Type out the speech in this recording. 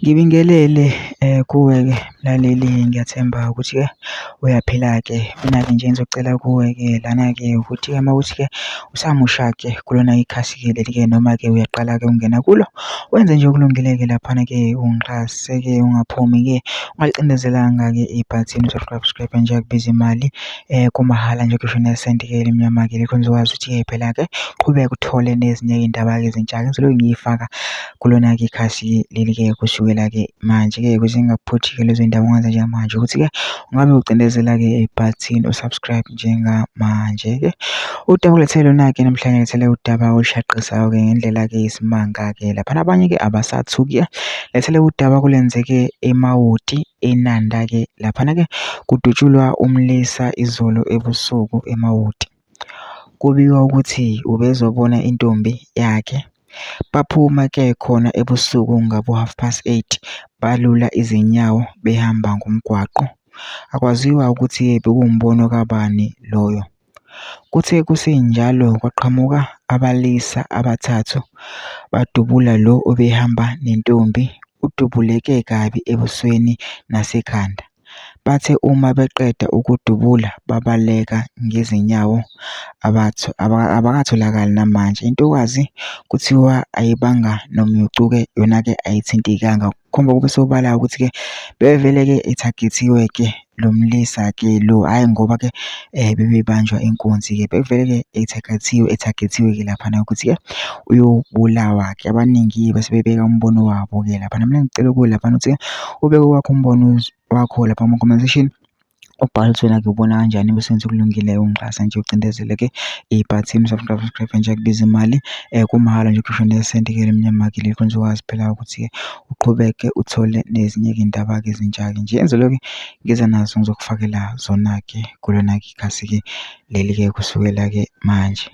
Ngibingelele kuwe-ke mlaleli, ngiyathemba ukuthi-ke uyaphila-ke. Mina-ke nje ngizocela kuwe-ke lana-ke ukuthi-ke uma ukuthi-ke usamusha-ke kulona ikhasi-ke leli-ke noma-ke uyaqala-ke ukungena kulo, wenze nje okulungile-ke laphana-ke ungixhase-ke ungaphumi-ke ungalicindezelanga-ke ibhathini subscribe nje akubiza imali kumahhala nje kusho nesenti-ke elimnyama-ke likho nizokwazi ukuthi-ke phela-ke qhubeka uthole nezinye iy'ndaba-ke ezintsha-ke ngizobe ngiyifaka kulona-ke ikhasi leli-ke kusukela-ke manje-ke ukuze ngingakuphuthi-ke lezo y'ndaba ongenza njengamanje ukuthi-ke ungabe ucindezela-ke ibhathini usubscribe njengamanje-ke. Udaba kulethele lona-ke namhlanje ngilethele udaba olushaqisa-ke ngendlela-ke yesimanga-ke laphana abanye-ke abasathuki-ke lethele udaba kulenzeke eMawoti eNanda-ke laphana-ke kudutshulwa umlisa izolo ebusuku eMawoti. Kubikwa ukuthi ubezobona intombi yakhe. Baphuma-ke khona ebusuku ngabo 8:30 balula izinyawo behamba ngomgwaqo. Akwaziwa ukuthi bekuwumbono kabani loyo. Kuthe kusinjalo kwaqhamuka abalisa abathathu badubula lo obehamba nentombi, udubuleke kabi ebusweni nasekhanda. Bathe uma beqeda ukudubula babaleka ngezinyawo abakatholakali namanje. Intokazi kuthiwa ayibanga nomyucuke yona-ke ayithintikanga. Khomba kube sobala ukuthi-ke bevele-ke ethagethiwe-ke lo mlisa-ke lo, hhayi ngoba-ke bebebanjwa inkunzi-ke. Bevele-ke ethagethiwe-ke laphana ukuthi-ke uyobulawa-ke. Abaningi bese bebeka umbono wabo-ke laphana. Mina ngicela ukuwe laphana ukuthi-ke ubeke wakho umbono wakho lapha kuma-comment section. Ubhale ukuthi wena-ke ubona kanjani bese wenza okulungileyo ungixhasa nje ucindezele-ke ibhathini subscribe nje akubiza imali kumahhala nje kusho nesenti-ke elimnyama-ke likho nizokwazi phela ukuthi-ke uqhubeke uthole nezinye-ke iy'ndaba-ke ezintsha-ke nje enzelwe-ke ngize nazo ngizokufakela zona-ke kulona-ke ikhasi-ke leli-ke kusukela-ke manje.